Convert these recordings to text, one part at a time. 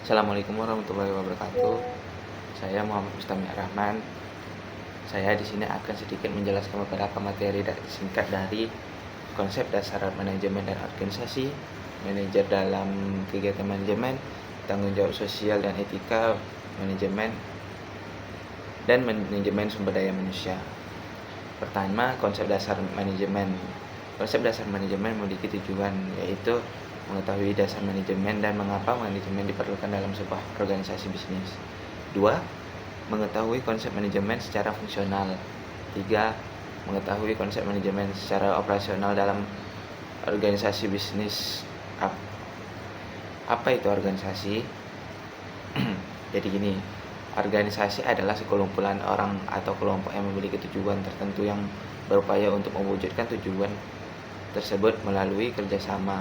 Assalamualaikum warahmatullahi wabarakatuh. Saya Muhammad Mustami Rahman. Saya di sini akan sedikit menjelaskan beberapa materi singkat dari konsep dasar manajemen dan organisasi, manajer dalam kegiatan manajemen, tanggung jawab sosial dan etika manajemen, dan manajemen sumber daya manusia. Pertama, konsep dasar manajemen. Konsep dasar manajemen memiliki tujuan, yaitu mengetahui dasar manajemen dan mengapa manajemen diperlukan dalam sebuah organisasi bisnis. 2. Mengetahui konsep manajemen secara fungsional. 3. Mengetahui konsep manajemen secara operasional dalam organisasi bisnis. Apa itu organisasi? Jadi gini, organisasi adalah sekumpulan orang atau kelompok yang memiliki tujuan tertentu yang berupaya untuk mewujudkan tujuan tersebut melalui kerjasama.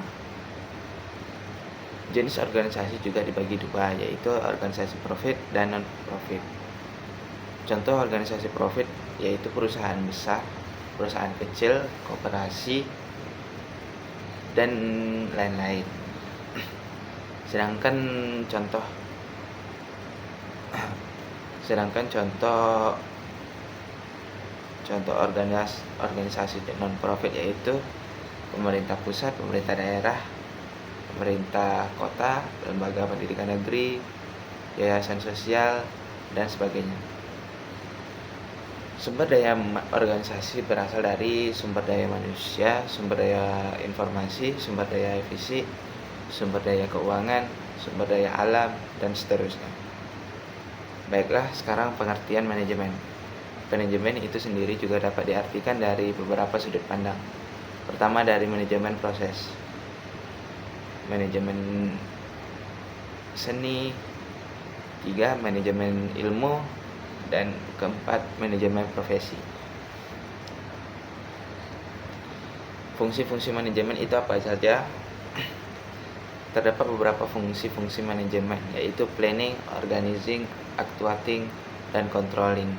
Jenis organisasi juga dibagi dua, yaitu organisasi profit dan non-profit. Contoh organisasi profit yaitu perusahaan besar, perusahaan kecil, koperasi, dan lain-lain. Sedangkan contoh organisasi non-profit yaitu pemerintah pusat, pemerintah daerah, pemerintah kota, lembaga pendidikan negeri, yayasan sosial, dan sebagainya. Sumber daya organisasi berasal dari sumber daya manusia, sumber daya informasi, sumber daya fisik, sumber daya keuangan, sumber daya alam, dan seterusnya. Baiklah, sekarang pengertian manajemen. Manajemen itu sendiri juga dapat diartikan dari beberapa sudut pandang. Pertama, dari manajemen proses, manajemen seni, 3. Manajemen ilmu, dan keempat, manajemen profesi. Fungsi-fungsi manajemen itu apa saja? Terdapat beberapa fungsi-fungsi manajemen, yaitu planning, organizing, actuating, dan controlling.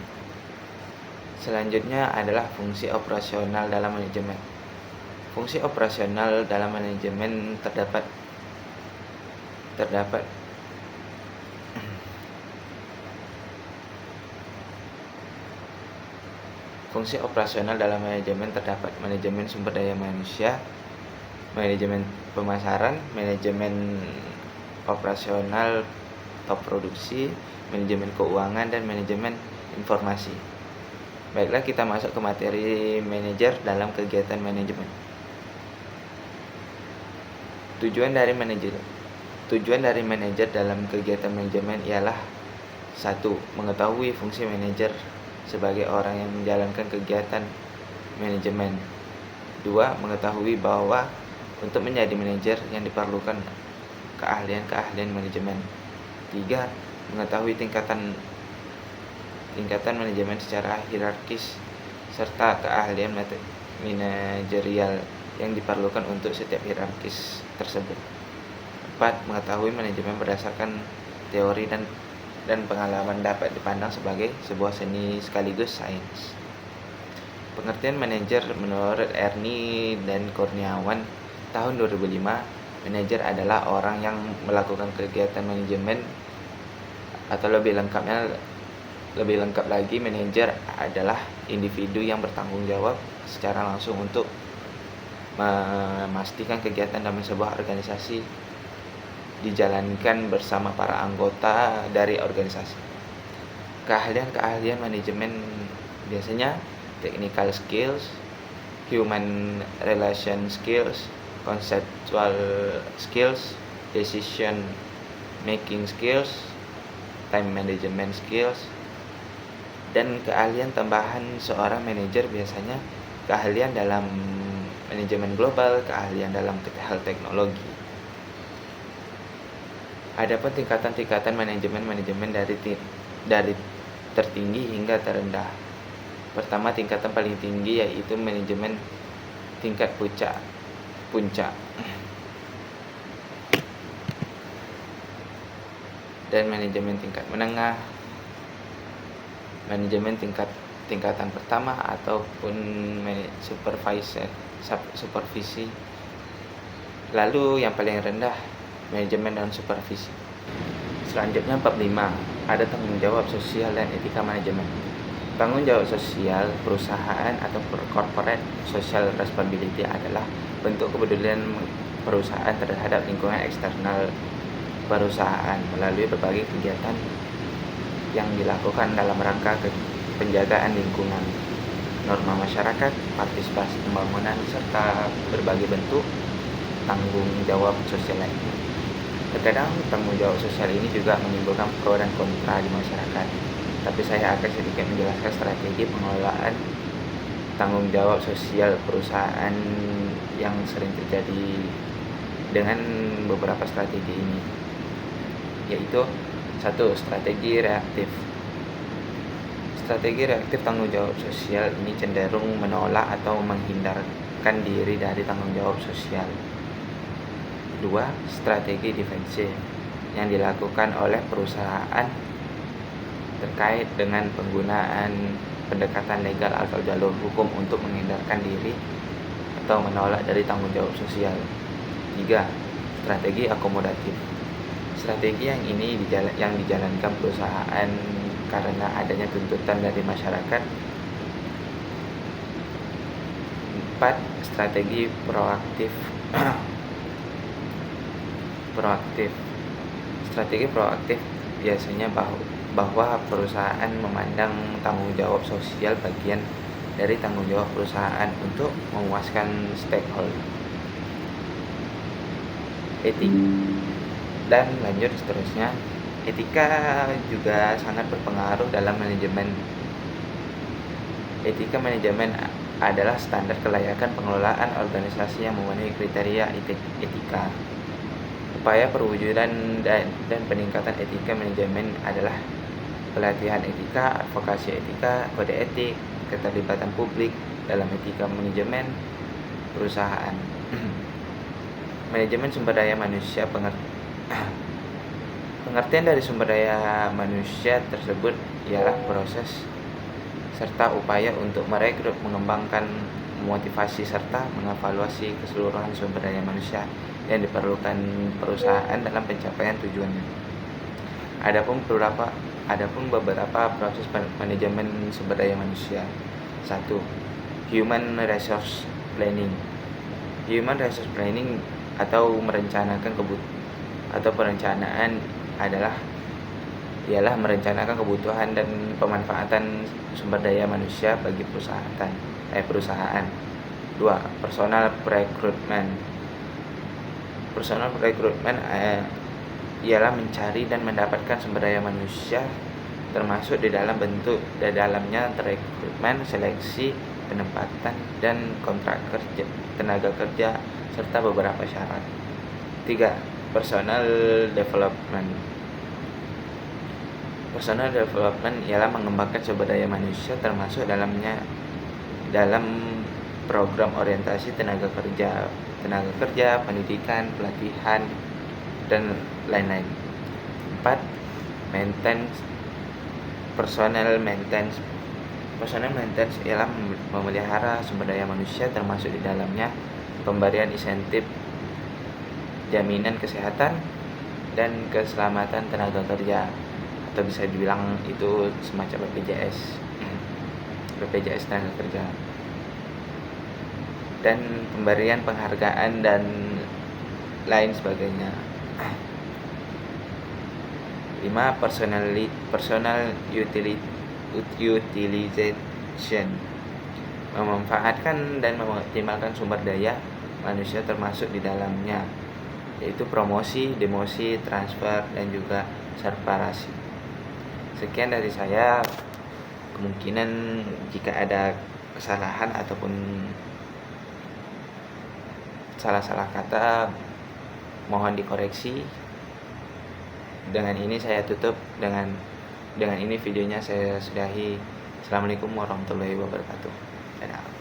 Selanjutnya adalah fungsi operasional dalam manajemen. Fungsi operasional dalam manajemen terdapat fungsi operasional dalam manajemen terdapat manajemen sumber daya manusia, manajemen pemasaran, manajemen operasional top produksi, manajemen keuangan, dan manajemen informasi. Baiklah, kita masuk ke materi manajer dalam kegiatan manajemen. Tujuan dari manajer dalam kegiatan manajemen ialah 1. Mengetahui fungsi manajer sebagai orang yang menjalankan kegiatan manajemen. 2. Mengetahui bahwa untuk menjadi manajer yang diperlukan keahlian manajemen. 3. Mengetahui tingkatan manajemen secara hierarkis serta keahlian manajerial yang diperlukan untuk setiap hierarkis tersebut. 4. Mengetahui manajemen berdasarkan teori dan pengalaman dapat dipandang sebagai sebuah seni sekaligus sains. Pengertian manajer menurut Ernie dan Kurniawan tahun 2005, manajer adalah orang yang melakukan kegiatan manajemen, atau lebih lengkap lagi, manajer adalah individu yang bertanggung jawab secara langsung untuk memastikan kegiatan dalam sebuah organisasi dijalankan bersama para anggota dari organisasi. Keahlian manajemen biasanya technical skills, human relation skills, conceptual skills, decision making skills, time management skills. Dan keahlian tambahan seorang manajer biasanya keahlian dalam manajemen global, keahlian dalam hal teknologi. Adapun tingkatan manajemen dari tertinggi hingga terendah. Pertama, tingkatan paling tinggi yaitu manajemen tingkat puncak. Dan manajemen tingkat menengah, manajemen tingkatan pertama ataupun supervisi. Lalu yang paling rendah, manajemen non supervisi. Selanjutnya bab 5, ada tanggung jawab sosial dan etika manajemen. Tanggung jawab sosial perusahaan atau corporate social responsibility adalah bentuk kepedulian perusahaan terhadap lingkungan eksternal perusahaan melalui berbagai kegiatan yang dilakukan dalam rangka penjagaan lingkungan, norma masyarakat, partisipasi pembangunan, serta berbagai bentuk tanggung jawab sosial lainnya. Terkadang tanggung jawab sosial ini juga menimbulkan pro dan kontra di masyarakat, tapi saya akan sedikit menjelaskan strategi pengelolaan tanggung jawab sosial perusahaan yang sering terjadi dengan beberapa strategi ini, yaitu 1. Strategi reaktif. Strategi reaktif tanggung jawab sosial ini cenderung menolak atau menghindarkan diri dari tanggung jawab sosial. 2. Strategi defensif yang dilakukan oleh perusahaan terkait dengan penggunaan pendekatan legal atau jalur hukum untuk menghindarkan diri atau menolak dari tanggung jawab sosial. 3. Strategi akomodatif. Strategi yang dijalankan perusahaan karena adanya tuntutan dari masyarakat. 4. Strategi proaktif. Strategi proaktif biasanya bahwa perusahaan memandang tanggung jawab sosial bagian dari tanggung jawab perusahaan untuk memuaskan stakeholder. Etik dan lanjut seterusnya. Etika juga sangat berpengaruh dalam manajemen. Etika manajemen adalah standar kelayakan pengelolaan organisasi yang memenuhi kriteria etika. Upaya perwujudan dan peningkatan etika manajemen adalah pelatihan etika, advokasi etika, kode etik, keterlibatan publik dalam etika manajemen perusahaan. Manajemen sumber daya manusia. Pengertian dari sumber daya manusia tersebut ialah proses serta upaya untuk merekrut, mengembangkan, memotivasi, serta mengevaluasi keseluruhan sumber daya manusia yang diperlukan perusahaan dalam pencapaian tujuannya. Adapun beberapa proses manajemen sumber daya manusia. 1. Human Resource Planning. Human Resource Planning atau perencanaan ialah merencanakan kebutuhan dan pemanfaatan sumber daya manusia bagi perusahaan. 2. Personal recruitment. Personal recruitment ialah mencari dan mendapatkan sumber daya manusia, termasuk di dalamnya rekrutmen, seleksi, penempatan, dan kontrak kerja, tenaga kerja, serta beberapa syarat. 3. Personal development. Personal development ialah mengembangkan sumber daya manusia, termasuk dalam program orientasi tenaga kerja, pendidikan, pelatihan, dan lain-lain. 4. Personal maintenance. Personal maintenance ialah memelihara sumber daya manusia, termasuk di dalamnya pemberian insentif, jaminan kesehatan dan keselamatan tenaga kerja, atau bisa dibilang itu semacam BPJS tenaga kerja, dan pemberian penghargaan dan lain sebagainya. 5. Personal utilization. Memanfaatkan dan mengoptimalkan sumber daya manusia termasuk di dalamnya, yaitu promosi, demosi, transfer, dan juga separasi. Sekian dari saya. Kemungkinan jika ada kesalahan ataupun salah kata mohon dikoreksi. Dengan ini saya tutup, dengan ini videonya saya sudahi. Assalamualaikum warahmatullahi wabarakatuh. Dadah.